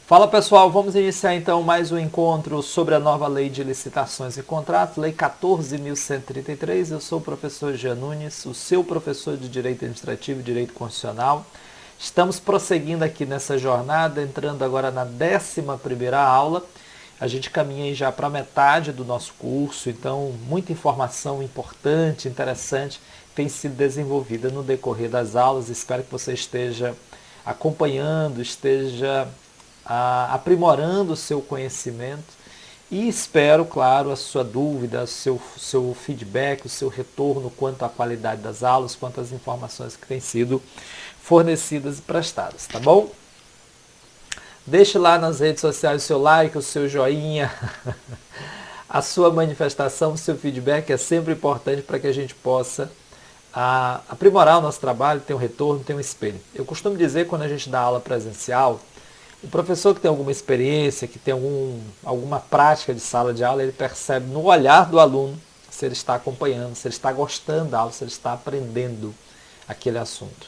Fala pessoal, vamos iniciar então mais um encontro sobre a nova Lei de Licitações e Contratos, Lei 14.133. Eu sou o professor Jean Nunes, o seu professor de Direito Administrativo e Direito Constitucional. Estamos prosseguindo aqui nessa jornada, entrando agora na 11ª aula. A gente caminha aí já para metade do nosso curso, então muita informação importante, interessante tem sido desenvolvida no decorrer das aulas. Espero que você esteja acompanhando, esteja aprimorando o seu conhecimento e espero, claro, a sua dúvida, o seu feedback, o seu retorno quanto à qualidade das aulas, quanto às informações que têm sido fornecidas e prestadas, tá bom? Deixe lá nas redes sociais o seu like, o seu joinha, a sua manifestação, o seu feedback é sempre importante para que a gente possa aprimorar o nosso trabalho, ter um retorno, ter um espelho. Eu costumo dizer, quando a gente dá aula presencial, o professor que tem alguma experiência, que tem alguma prática de sala de aula, ele percebe no olhar do aluno se ele está acompanhando, se ele está gostando da aula, se ele está aprendendo aquele assunto.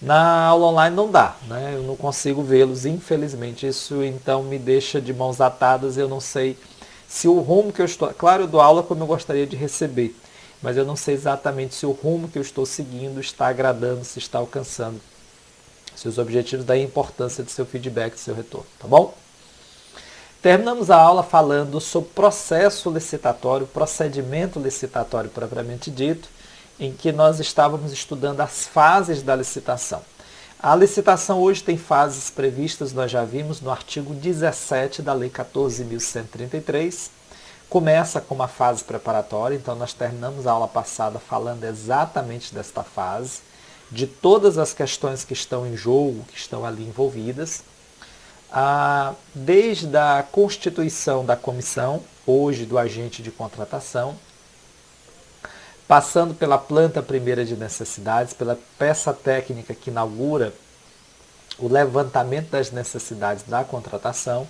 Na aula online não dá, né? Eu não consigo vê-los, infelizmente. Isso então me deixa de mãos atadas, eu não sei se o rumo que eu estou... Claro, eu dou aula como eu gostaria de receber, mas eu não sei exatamente se o rumo que eu estou seguindo está agradando, se está alcançando seus objetivos, daí a importância do seu feedback, do seu retorno, tá bom? Terminamos a aula falando sobre processo licitatório, procedimento licitatório propriamente dito, em que nós estávamos estudando as fases da licitação. A licitação hoje tem fases previstas, nós já vimos no artigo 17 da Lei 14.133. Começa com uma fase preparatória, então nós terminamos a aula passada falando exatamente desta fase, de todas as questões que estão em jogo, que estão ali envolvidas, desde a constituição da comissão, hoje do agente de contratação, passando pela planta primeira de necessidades, pela peça técnica que inaugura o levantamento das necessidades da contratação,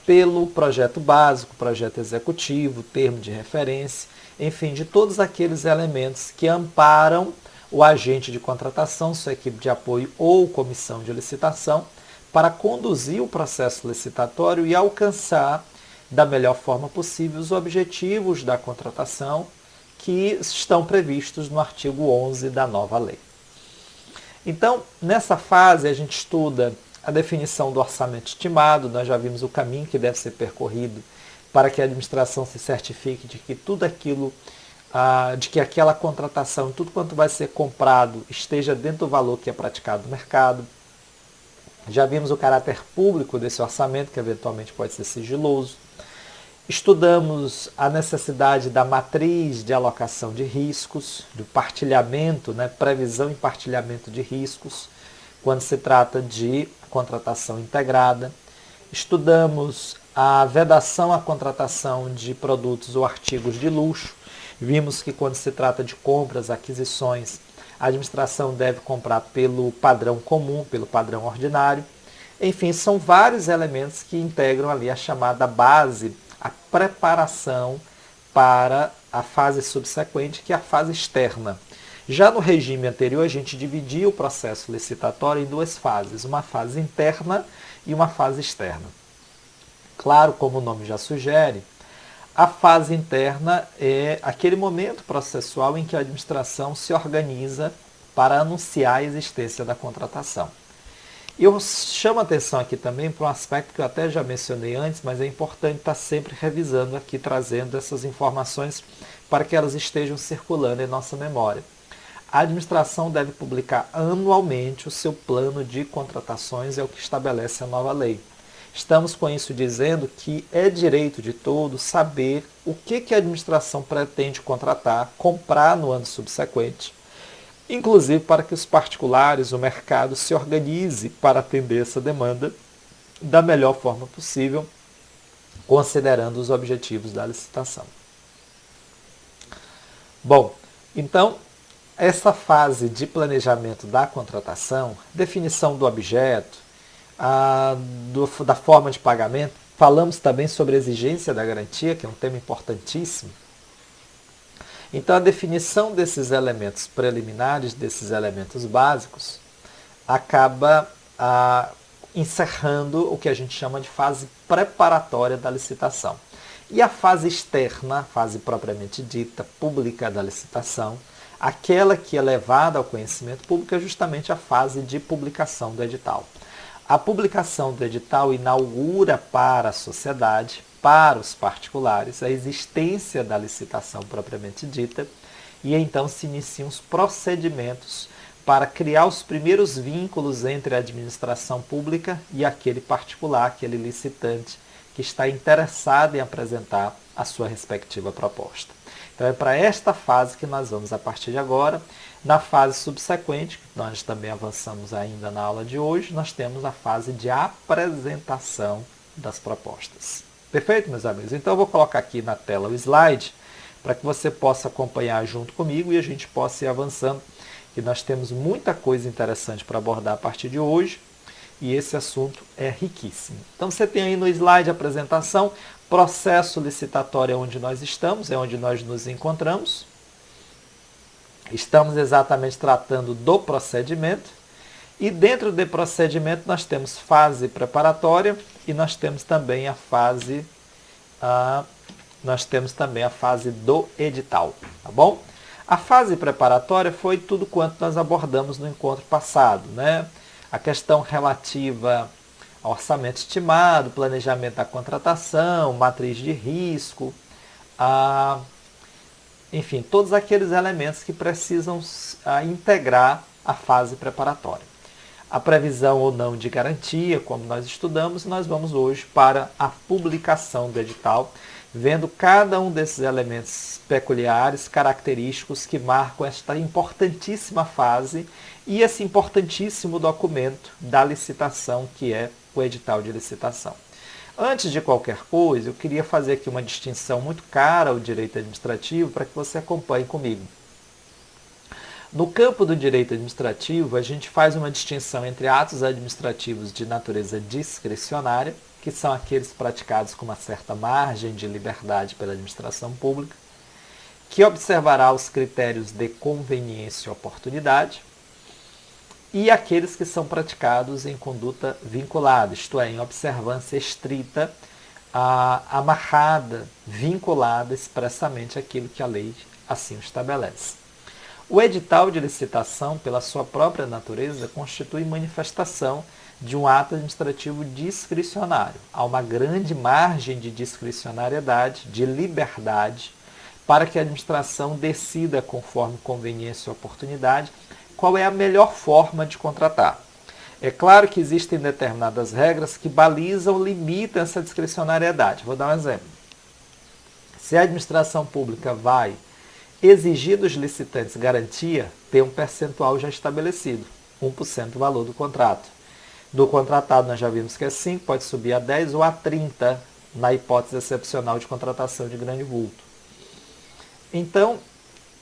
pelo projeto básico, projeto executivo, termo de referência, enfim, de todos aqueles elementos que amparam o agente de contratação, sua equipe de apoio ou comissão de licitação, para conduzir o processo licitatório e alcançar da melhor forma possível os objetivos da contratação que estão previstos no artigo 11 da nova lei. Então, nessa fase, a gente estuda a definição do orçamento estimado, nós já vimos o caminho que deve ser percorrido para que a administração se certifique de que tudo aquilo de que aquela contratação, tudo quanto vai ser comprado, esteja dentro do valor que é praticado no mercado. Já vimos o caráter público desse orçamento, que eventualmente pode ser sigiloso. Estudamos a necessidade da matriz de alocação de riscos, do partilhamento, previsão e partilhamento de riscos, quando se trata de contratação integrada. Estudamos a vedação à contratação de produtos ou artigos de luxo. Vimos que quando se trata de compras, aquisições, a administração deve comprar pelo padrão comum, pelo padrão ordinário. Enfim, são vários elementos que integram ali a chamada base, a preparação para a fase subsequente, que é a fase externa. Já no regime anterior, a gente dividia o processo licitatório em duas fases, uma fase interna e uma fase externa. Claro, como o nome já sugere, a fase interna é aquele momento processual em que a administração se organiza para anunciar a existência da contratação. Eu chamo a atenção aqui também para um aspecto que eu até já mencionei antes, mas é importante estar sempre revisando aqui, trazendo essas informações para que elas estejam circulando em nossa memória. A administração deve publicar anualmente o seu plano de contratações, é o que estabelece a nova lei. Estamos com isso dizendo que é direito de todos saber o que a administração pretende contratar, comprar no ano subsequente, inclusive para que os particulares, o mercado, se organize para atender essa demanda da melhor forma possível, considerando os objetivos da licitação. Bom, então, essa fase de planejamento da contratação, definição do objeto, da forma de pagamento, falamos também sobre a exigência da garantia, que é um tema importantíssimo. Então, a definição desses elementos preliminares, desses elementos básicos, acaba encerrando o que a gente chama de fase preparatória da licitação. E a fase externa, a fase propriamente dita, pública da licitação, aquela que é levada ao conhecimento público, é justamente a fase de publicação do edital. A publicação do edital inaugura para a sociedade, para os particulares, a existência da licitação propriamente dita, e então se iniciam os procedimentos para criar os primeiros vínculos entre a administração pública e aquele particular, aquele licitante, que está interessado em apresentar a sua respectiva proposta. Então é para esta fase que nós vamos a partir de agora. Na fase subsequente, que nós também avançamos ainda na aula de hoje, nós temos a fase de apresentação das propostas. Perfeito, meus amigos? Então eu vou colocar aqui na tela o slide para que você possa acompanhar junto comigo e a gente possa ir avançando, que nós temos muita coisa interessante para abordar a partir de hoje e esse assunto é riquíssimo. Então você tem aí no slide a apresentação, processo licitatório é onde nós estamos, é onde nós nos encontramos. Estamos exatamente tratando do procedimento e dentro do procedimento nós temos fase preparatória e nós temos também a fase do edital, tá bom? A fase preparatória foi tudo quanto nós abordamos no encontro passado, né? A questão relativa ao orçamento estimado, planejamento da contratação, matriz de risco, enfim, todos aqueles elementos que precisam integrar a fase preparatória. A previsão ou não de garantia, como nós estudamos, nós vamos hoje para a publicação do edital, vendo cada um desses elementos peculiares, característicos que marcam esta importantíssima fase e esse importantíssimo documento da licitação, que é o edital de licitação. Antes de qualquer coisa, eu queria fazer aqui uma distinção muito cara ao direito administrativo para que você acompanhe comigo. No campo do direito administrativo, a gente faz uma distinção entre atos administrativos de natureza discricionária, que são aqueles praticados com uma certa margem de liberdade pela administração pública, que observará os critérios de conveniência e oportunidade, e aqueles que são praticados em conduta vinculada, isto é, em observância estrita, amarrada, vinculada expressamente àquilo que a lei assim estabelece. O edital de licitação, pela sua própria natureza, constitui manifestação de um ato administrativo discricionário. Há uma grande margem de discricionariedade, de liberdade, para que a administração decida, conforme conveniência e oportunidade, qual é a melhor forma de contratar. É claro que existem determinadas regras que balizam, limitam essa discricionariedade. Vou dar um exemplo. Se a administração pública vai exigir dos licitantes garantia, tem um percentual já estabelecido, 1% do valor do contrato. Do contratado nós já vimos que é 5, pode subir a 10 ou a 30 na hipótese excepcional de contratação de grande vulto. Então,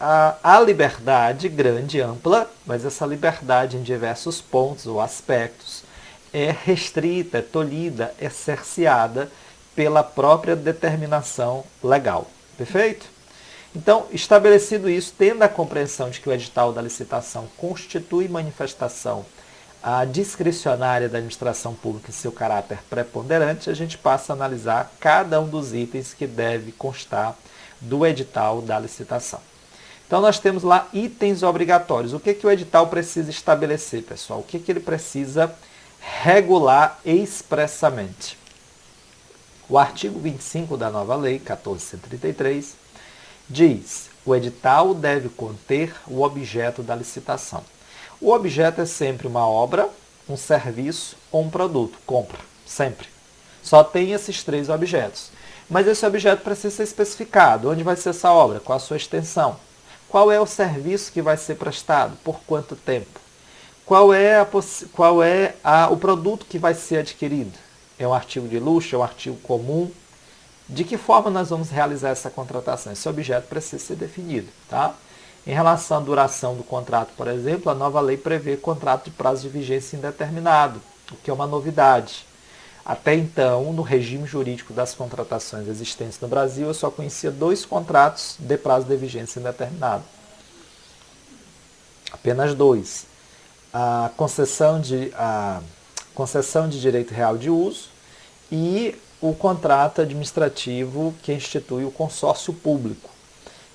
a liberdade grande e ampla, mas essa liberdade em diversos pontos ou aspectos é restrita, é tolhida, é cerceada pela própria determinação legal. Perfeito? Então, estabelecido isso, tendo a compreensão de que o edital da licitação constitui manifestação discricionária da administração pública em seu caráter preponderante, a gente passa a analisar cada um dos itens que deve constar do edital da licitação. Então, nós temos lá itens obrigatórios. O que o edital precisa estabelecer, pessoal? O que ele precisa regular expressamente? O artigo 25 da nova lei, 1433, diz: o edital deve conter o objeto da licitação. O objeto é sempre uma obra, um serviço ou um produto. Compra, sempre. Só tem esses três objetos. Mas esse objeto precisa ser especificado. Onde vai ser essa obra? Qual a sua extensão? Qual é o serviço que vai ser prestado? Por quanto tempo? Qual é o produto que vai ser adquirido? É um artigo de luxo? É um artigo comum? De que forma nós vamos realizar essa contratação? Esse objeto precisa ser definido. Tá? Em relação à duração do contrato, por exemplo, a nova lei prevê contrato de prazo de vigência indeterminado, o que é uma novidade. Até então, no regime jurídico das contratações existentes no Brasil, eu só conhecia 2 contratos de prazo de vigência indeterminado. Apenas 2. A concessão concessão de direito real de uso e o contrato administrativo que institui o consórcio público.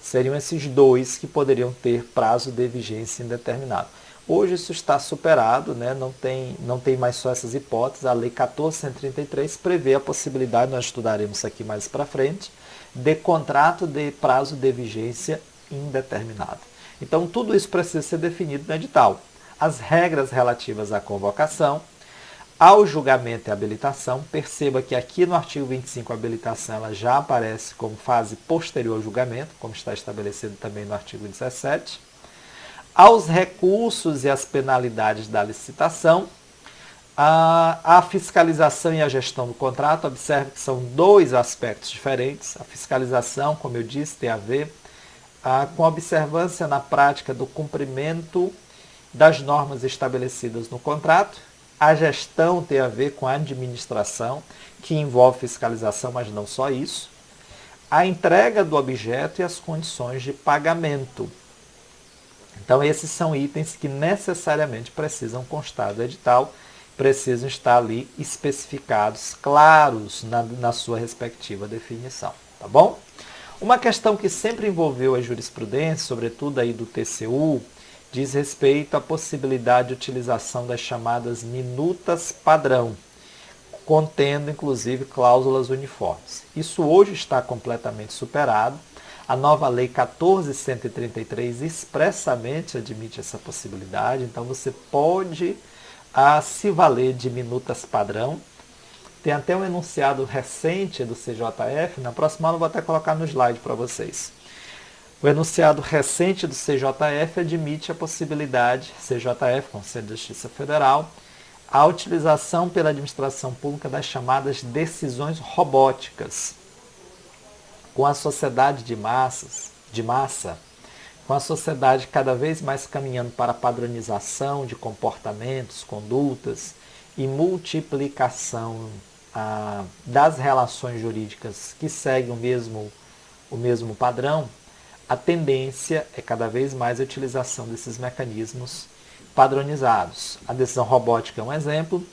Seriam esses dois que poderiam ter prazo de vigência indeterminado. Hoje isso está superado, né? não tem mais só essas hipóteses. A Lei 14.133 prevê a possibilidade, nós estudaremos isso aqui mais para frente, de contrato de prazo de vigência indeterminado. Então tudo isso precisa ser definido no edital. As regras relativas à convocação, ao julgamento e habilitação, perceba que aqui no artigo 25 a habilitação ela já aparece como fase posterior ao julgamento, como está estabelecido também no artigo 17. Aos recursos e as penalidades da licitação, a fiscalização e a gestão do contrato, observe que são dois aspectos diferentes. A fiscalização, como eu disse, tem a ver com a observância na prática do cumprimento das normas estabelecidas no contrato. A gestão tem a ver com a administração, que envolve fiscalização, mas não só isso. A entrega do objeto e as condições de pagamento. Então, esses são itens que necessariamente precisam constar do edital, precisam estar ali especificados, claros na sua respectiva definição, tá bom? Uma questão que sempre envolveu a jurisprudência, sobretudo aí do TCU, diz respeito à possibilidade de utilização das chamadas minutas padrão, contendo inclusive cláusulas uniformes. Isso hoje está completamente superado. A nova Lei 14.133 expressamente admite essa possibilidade, então você pode se valer de minutas padrão. Tem até um enunciado recente do CJF, na próxima aula eu vou até colocar no slide para vocês. O enunciado recente do CJF admite a possibilidade, CJF, Conselho de Justiça Federal, a utilização pela administração pública das chamadas decisões robóticas, com a sociedade de massa, com a sociedade cada vez mais caminhando para a padronização de comportamentos, condutas e multiplicação das relações jurídicas que seguem o mesmo padrão. A tendência é cada vez mais a utilização desses mecanismos padronizados. A decisão robótica é um exemplo,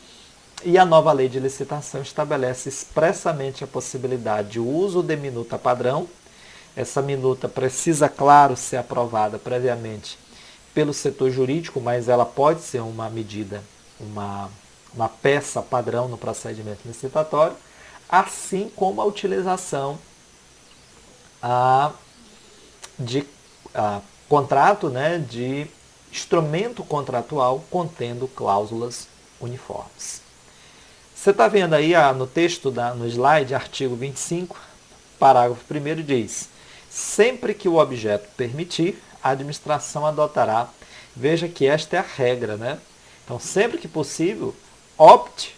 e a nova lei de licitação estabelece expressamente a possibilidade de uso de minuta padrão. Essa minuta precisa, claro, ser aprovada previamente pelo setor jurídico, mas ela pode ser uma medida, uma peça padrão no procedimento licitatório, assim como a utilização de contrato, né, de instrumento contratual contendo cláusulas uniformes. Você está vendo aí no texto, no slide, artigo 25, parágrafo 1º diz: sempre que o objeto permitir, a administração adotará. Veja que esta é a regra, né? Então, sempre que possível, opte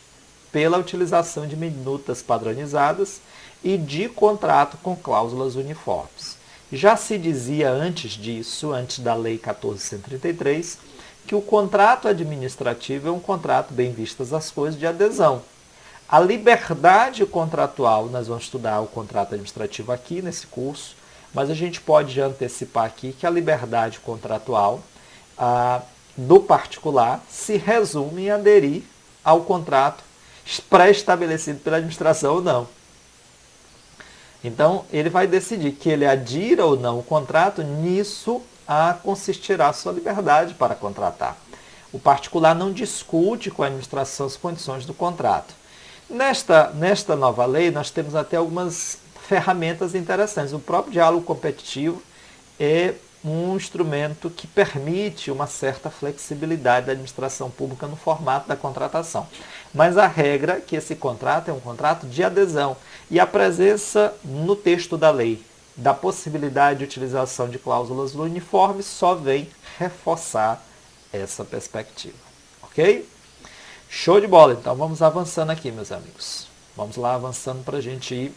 pela utilização de minutas padronizadas e de contrato com cláusulas uniformes. Já se dizia antes disso, antes da Lei 14.133, que o contrato administrativo é um contrato, bem vistas as coisas, de adesão. A liberdade contratual, nós vamos estudar o contrato administrativo aqui nesse curso, mas a gente pode já antecipar aqui que a liberdade contratual do particular se resume em aderir ao contrato pré-estabelecido pela administração ou não. Então, ele vai decidir que ele adira ou não o contrato, nisso consistirá a sua liberdade para contratar. O particular não discute com a administração as condições do contrato. Nesta nova lei, nós temos até algumas ferramentas interessantes. O próprio diálogo competitivo é um instrumento que permite uma certa flexibilidade da administração pública no formato da contratação. Mas a regra é que esse contrato é um contrato de adesão. E a presença no texto da lei da possibilidade de utilização de cláusulas uniformes só vem reforçar essa perspectiva. Ok? Show de bola! Então vamos avançando aqui, meus amigos. Vamos lá avançando para a gente ir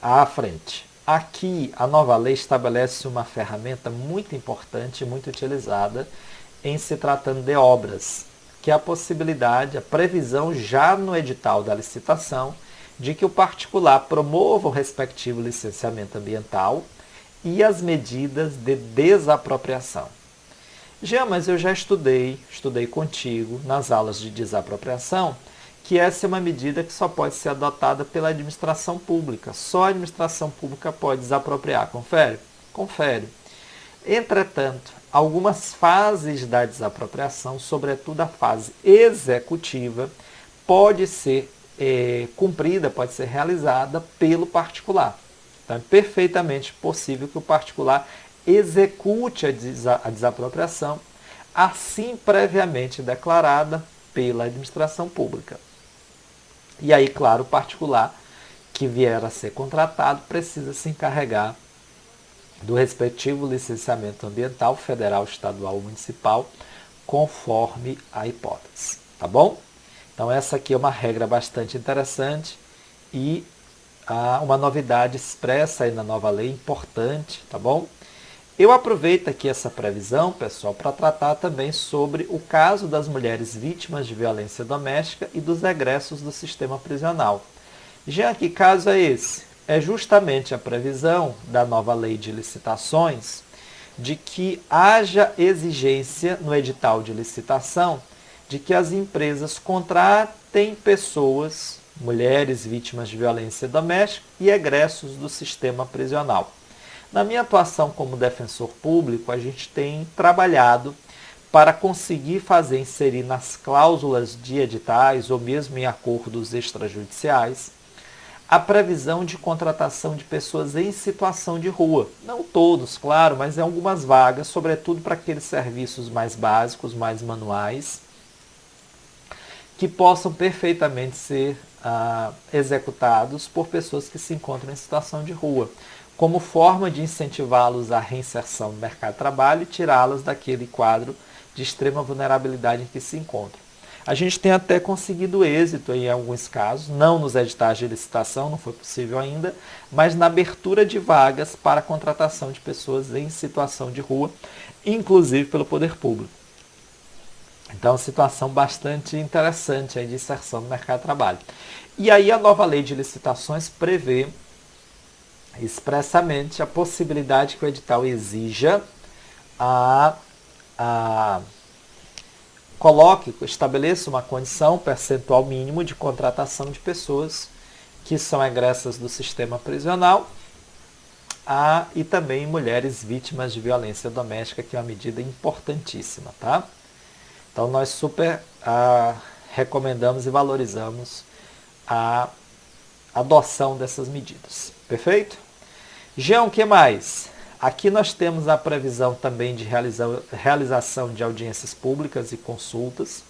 à frente. Aqui, a nova lei estabelece uma ferramenta muito importante e muito utilizada em se tratando de obras, que é a possibilidade, a previsão já no edital da licitação, de que o particular promova o respectivo licenciamento ambiental e as medidas de desapropriação. Jean, mas eu já estudei contigo nas aulas de desapropriação, que essa é uma medida que só pode ser adotada pela administração pública. Só a administração pública pode desapropriar. Confere? Confere. Entretanto, algumas fases da desapropriação, sobretudo a fase executiva, pode ser cumprida, pode ser realizada pelo particular. Então, é perfeitamente possível que o particular execute a desapropriação, assim previamente declarada pela administração pública. E aí, claro, o particular que vier a ser contratado precisa se encarregar do respectivo licenciamento ambiental, federal, estadual ou municipal, conforme a hipótese. Tá bom? Então essa aqui é uma regra bastante interessante e uma novidade expressa aí na nova lei, importante, tá bom? Eu aproveito aqui essa previsão, pessoal, para tratar também sobre o caso das mulheres vítimas de violência doméstica e dos egressos do sistema prisional. Já que caso é esse? É justamente a previsão da nova lei de licitações de que haja exigência no edital de licitação de que as empresas contratem pessoas, mulheres vítimas de violência doméstica e egressos do sistema prisional. Na minha atuação como defensor público, a gente tem trabalhado para conseguir inserir nas cláusulas de editais ou mesmo em acordos extrajudiciais a previsão de contratação de pessoas em situação de rua. Não todos, claro, mas em algumas vagas, sobretudo para aqueles serviços mais básicos, mais manuais, que possam perfeitamente ser executados por pessoas que se encontram em situação de rua, como forma de incentivá-los à reinserção no mercado de trabalho e tirá-los daquele quadro de extrema vulnerabilidade em que se encontram. A gente tem até conseguido êxito em alguns casos, não nos editais de licitação, não foi possível ainda, mas na abertura de vagas para a contratação de pessoas em situação de rua, inclusive pelo poder público. Então, situação bastante interessante aí de inserção no mercado de trabalho. E aí a nova lei de licitações prevê expressamente a possibilidade que o edital exija estabeleça uma condição percentual mínimo de contratação de pessoas que são egressas do sistema prisional e também mulheres vítimas de violência doméstica, que é uma medida importantíssima, tá? Então nós super recomendamos e valorizamos a adoção dessas medidas. Perfeito? Jean, o que mais? Aqui nós temos a previsão também de realização de audiências públicas e consultas.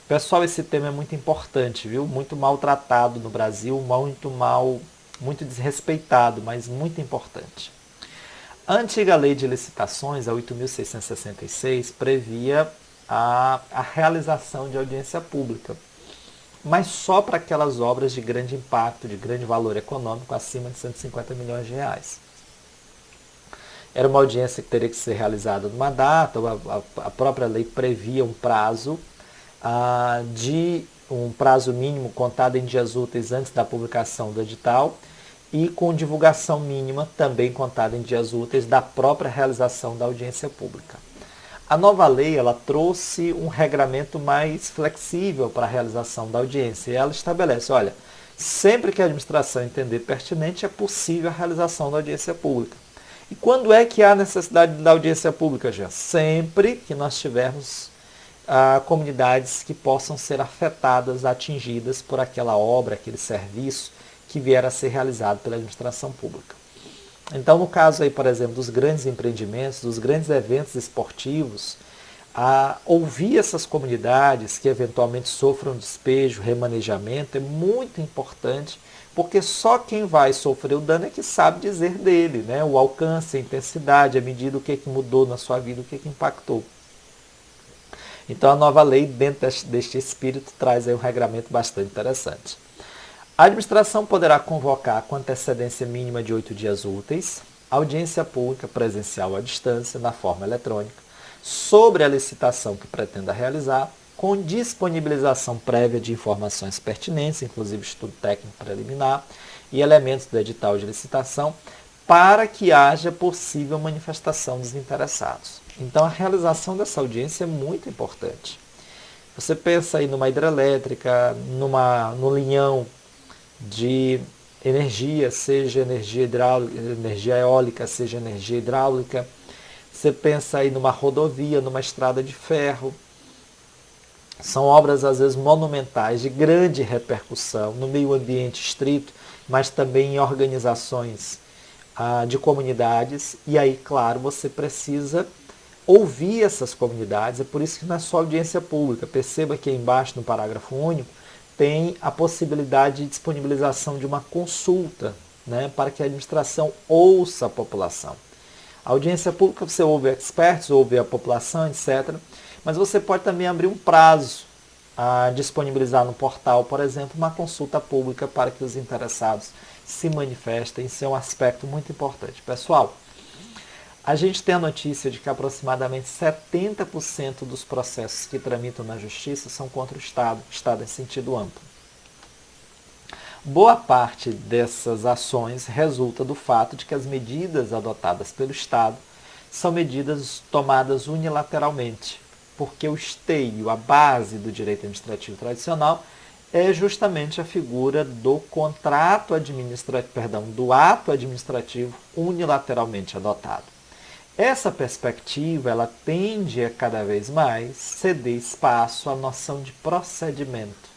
Pessoal, esse tema é muito importante, viu? Muito maltratado no Brasil, muito desrespeitado, mas muito importante. A antiga lei de licitações, a 8.666, previa a realização de audiência pública, mas só para aquelas obras de grande impacto, de grande valor econômico, acima de 150 milhões de reais. Era uma audiência que teria que ser realizada numa data, a própria lei previa um prazo um prazo mínimo contado em dias úteis antes da publicação do edital e com divulgação mínima também contada em dias úteis da própria realização da audiência pública. A nova lei ela trouxe um regramento mais flexível para a realização da audiência e ela estabelece, olha, sempre que a administração entender pertinente, é possível a realização da audiência pública. E quando é que há necessidade da audiência pública, já? Sempre que nós tivermos comunidades que possam ser afetadas, atingidas por aquela obra, aquele serviço que vier a ser realizado pela administração pública. Então, no caso aí, por exemplo, dos grandes empreendimentos, dos grandes eventos esportivos, ouvir essas comunidades que eventualmente sofram despejo, remanejamento, é muito importante, porque só quem vai sofrer o dano é que sabe dizer dele, né? O alcance, a intensidade, a medida, o que mudou na sua vida, o que impactou. Então, a nova lei, dentro deste espírito, traz aí um regramento bastante interessante. A administração poderá convocar com antecedência mínima de 8 dias úteis, audiência pública presencial à distância, na forma eletrônica, sobre a licitação que pretenda realizar, com disponibilização prévia de informações pertinentes, inclusive estudo técnico preliminar e elementos do edital de licitação, para que haja possível manifestação dos interessados. Então, a realização dessa audiência é muito importante. Você pensa aí numa hidrelétrica, no linhão de energia, seja energia hidráulica, energia eólica, seja energia hidráulica. Você pensa aí numa rodovia, numa estrada de ferro. São obras, às vezes, monumentais, de grande repercussão no meio ambiente estrito, mas também em organizações de comunidades. E aí, claro, você precisa ouvir essas comunidades. É por isso que não é só audiência pública. Perceba que aí embaixo, no parágrafo único, tem a possibilidade de disponibilização de uma consulta, né, para que a administração ouça a população. A audiência pública você ouve experts, ouve a população, etc. Mas você pode também abrir um prazo a disponibilizar no portal, por exemplo, uma consulta pública para que os interessados se manifestem. Isso é um aspecto muito importante. Pessoal, a gente tem a notícia de que aproximadamente 70% dos processos que tramitam na Justiça são contra o Estado em sentido amplo. Boa parte dessas ações resulta do fato de que as medidas adotadas pelo Estado são medidas tomadas unilateralmente, porque o esteio, a base do direito administrativo tradicional, é justamente a figura do contrato administrativo, do ato administrativo unilateralmente adotado. Essa perspectiva, ela tende a cada vez mais ceder espaço à noção de procedimento,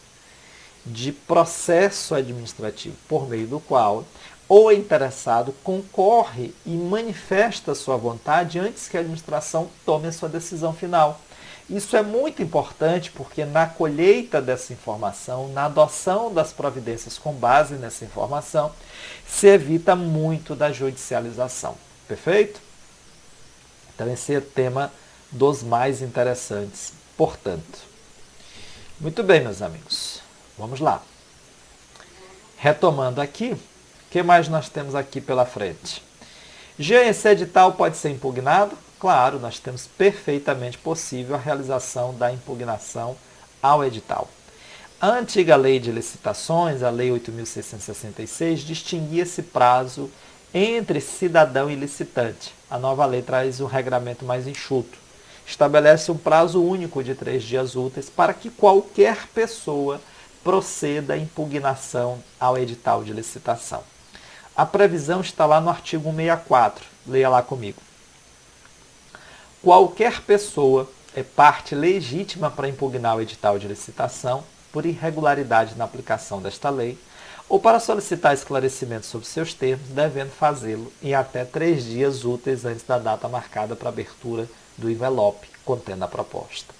de processo administrativo, por meio do qual o interessado concorre e manifesta sua vontade antes que a administração tome a sua decisão final. Isso é muito importante porque na colheita dessa informação, na adoção das providências com base nessa informação, se evita muito da judicialização. Perfeito? Então esse é o tema dos mais interessantes, portanto. Muito bem, meus amigos. Vamos lá. Retomando aqui, o que mais nós temos aqui pela frente? Esse edital pode ser impugnado? Claro, nós temos perfeitamente possível a realização da impugnação ao edital. A antiga lei de licitações, a Lei 8.666, distinguia esse prazo entre cidadão e licitante. A nova lei traz um regramento mais enxuto. Estabelece um prazo único de 3 dias úteis para que qualquer pessoa proceda à impugnação ao edital de licitação. A previsão está lá no artigo 164. Leia lá comigo. Qualquer pessoa é parte legítima para impugnar o edital de licitação por irregularidade na aplicação desta lei ou para solicitar esclarecimentos sobre seus termos, devendo fazê-lo em até 3 dias úteis antes da data marcada para abertura do envelope contendo a proposta.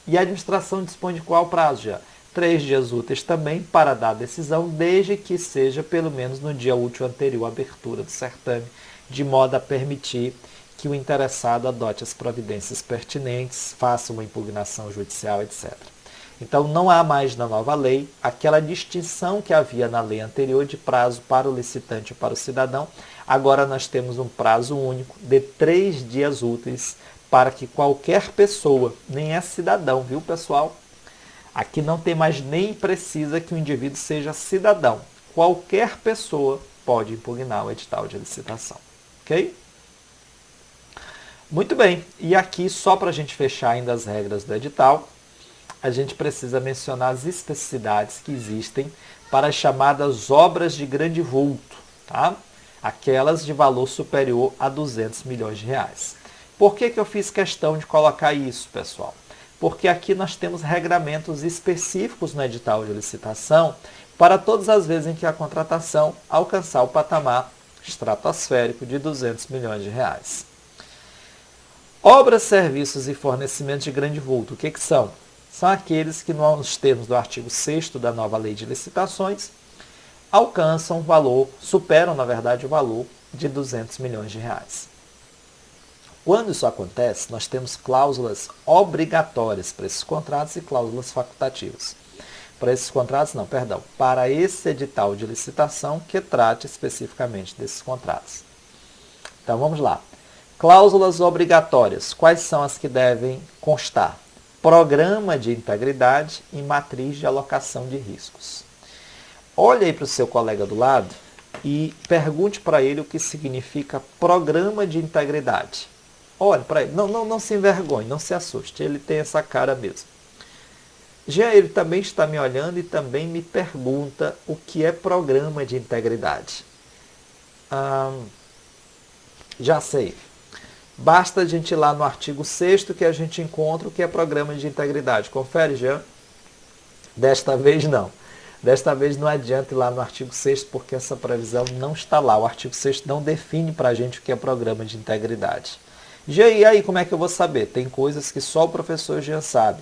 E a administração dispõe de qual prazo já? 3 dias úteis também para dar a decisão, desde que seja pelo menos no dia útil anterior à abertura do certame, de modo a permitir que o interessado adote as providências pertinentes, faça uma impugnação judicial, etc. Então, não há mais na nova lei aquela distinção que havia na lei anterior de prazo para o licitante ou para o cidadão. Agora nós temos um prazo único de 3 dias úteis para que qualquer pessoa, nem é cidadão, viu pessoal? Aqui não tem mais nem precisa que o indivíduo seja cidadão. Qualquer pessoa pode impugnar o edital de licitação. Ok? Muito bem. E aqui, só para a gente fechar ainda as regras do edital, a gente precisa mencionar as especificidades que existem para as chamadas obras de grande vulto, tá? Aquelas de valor superior a 200 milhões de reais. Por que eu fiz questão de colocar isso, pessoal? Porque aqui nós temos regramentos específicos no edital de licitação para todas as vezes em que a contratação alcançar o patamar estratosférico de 200 milhões de reais. Obras, serviços e fornecimentos de grande vulto, o que são? São aqueles que, nos termos do artigo 6º da nova lei de licitações, alcançam valor, superam, na verdade, o valor de 200 milhões de reais. Quando isso acontece, nós temos cláusulas obrigatórias para esses contratos e cláusulas facultativas. Para esses contratos, não, perdão, para esse edital de licitação que trate especificamente desses contratos. Então, vamos lá. Cláusulas obrigatórias. Quais são as que devem constar? Programa de integridade e matriz de alocação de riscos. Olhe aí para o seu colega do lado e pergunte para ele o que significa programa de integridade. Olhe para ele, não se envergonhe, não se assuste, ele tem essa cara mesmo. Já ele também está me olhando e também me pergunta o que é programa de integridade. Já sei. Basta a gente ir lá no artigo 6º que a gente encontra o que é programa de integridade. Confere, Jean? Desta vez não. Desta vez não adianta ir lá no artigo 6º porque essa previsão não está lá. O artigo 6º não define para a gente o que é programa de integridade. Jean, e aí como é que eu vou saber? Tem coisas que só o professor Jean sabe.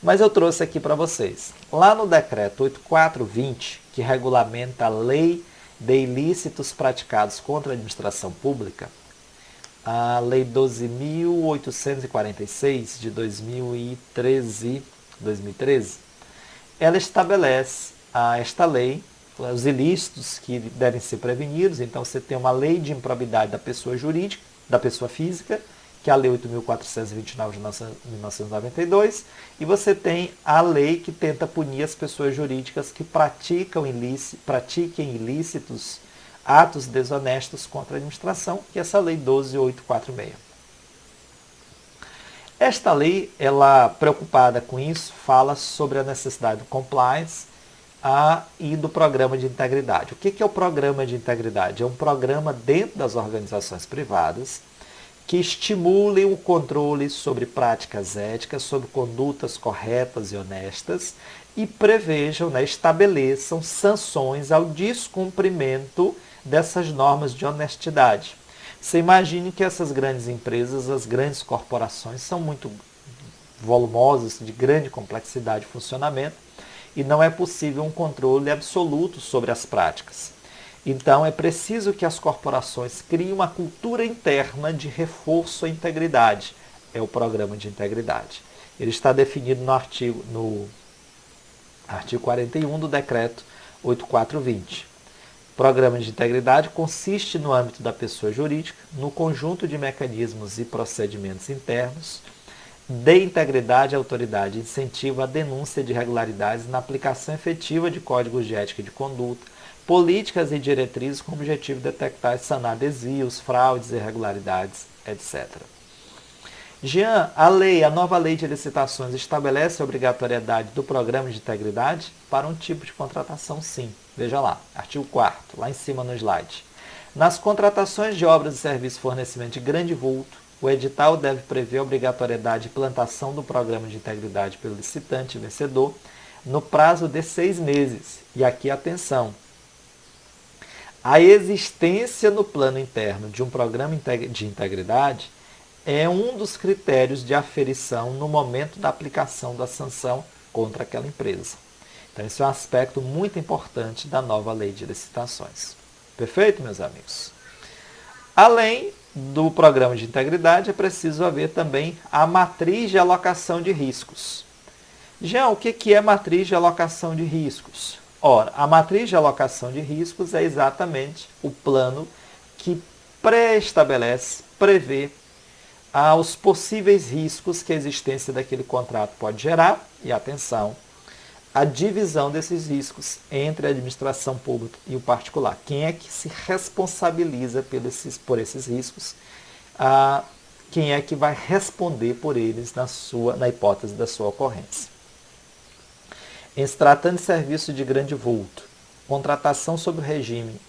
Mas eu trouxe aqui para vocês. Lá no decreto 8420, que regulamenta a lei de ilícitos praticados contra a administração pública, a lei 12.846 de 2013, ela estabelece esta lei, os ilícitos que devem ser prevenidos. Então você tem uma lei de improbidade da pessoa jurídica, da pessoa física, que é a Lei 8.429 de 1992, e você tem a lei que tenta punir as pessoas jurídicas que pratiquem ilícitos, atos desonestos contra a administração, que é essa Lei 12.846. Esta lei, ela, preocupada com isso, fala sobre a necessidade do compliance e do programa de integridade. O que é o programa de integridade? É um programa dentro das organizações privadas que estimulem o controle sobre práticas éticas, sobre condutas corretas e honestas e prevejam, estabeleçam sanções ao descumprimento dessas normas de honestidade. Você imagine que essas grandes empresas, as grandes corporações, são muito volumosas, de grande complexidade de funcionamento, e não é possível um controle absoluto sobre as práticas. Então, é preciso que as corporações criem uma cultura interna de reforço à integridade. É o programa de integridade. Ele está definido no artigo 41 do decreto 8420. Programa de integridade consiste no âmbito da pessoa jurídica, no conjunto de mecanismos e procedimentos internos, de integridade à autoridade, incentiva a denúncia de irregularidades na aplicação efetiva de códigos de ética e de conduta, políticas e diretrizes com o objetivo de detectar e sanar desvios, fraudes, irregularidades, etc. Jean, a nova lei de licitações estabelece a obrigatoriedade do programa de integridade para um tipo de contratação, sim. Veja lá, artigo 4º, lá em cima no slide. Nas contratações de obras e serviços de fornecimento de grande vulto, o edital deve prever a obrigatoriedade de implantação do programa de integridade pelo licitante vencedor no prazo de 6 meses. E aqui, atenção, a existência no plano interno de um programa de integridade é um dos critérios de aferição no momento da aplicação da sanção contra aquela empresa. Então, esse é um aspecto muito importante da nova lei de licitações. Perfeito, meus amigos? Além do programa de integridade, é preciso haver também a matriz de alocação de riscos. Já o que é matriz de alocação de riscos? Ora, a matriz de alocação de riscos é exatamente o plano que pré-estabelece, prevê os possíveis riscos que a existência daquele contrato pode gerar e, atenção, a divisão desses riscos entre a administração pública e o particular. Quem é que se responsabiliza por esses riscos? Quem é que vai responder por eles na hipótese da sua ocorrência? Em se tratando de serviço de grande vulto, contratação sob o regime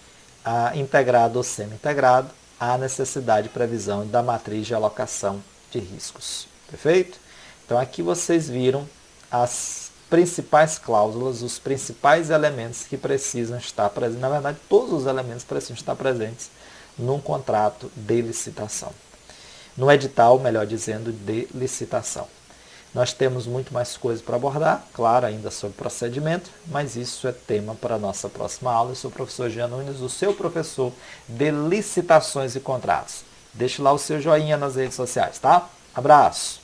integrado ou semi-integrado, há necessidade de previsão da matriz de alocação de riscos. Perfeito? Então aqui vocês viram as principais cláusulas, os principais elementos que precisam estar presentes. Na verdade, todos os elementos precisam estar presentes num contrato de licitação. No edital, melhor dizendo, de licitação. Nós temos muito mais coisas para abordar, claro, ainda sobre procedimento, mas isso é tema para a nossa próxima aula. Eu sou o professor Jean Nunes, o seu professor de licitações e contratos. Deixe lá o seu joinha nas redes sociais, tá? Abraço!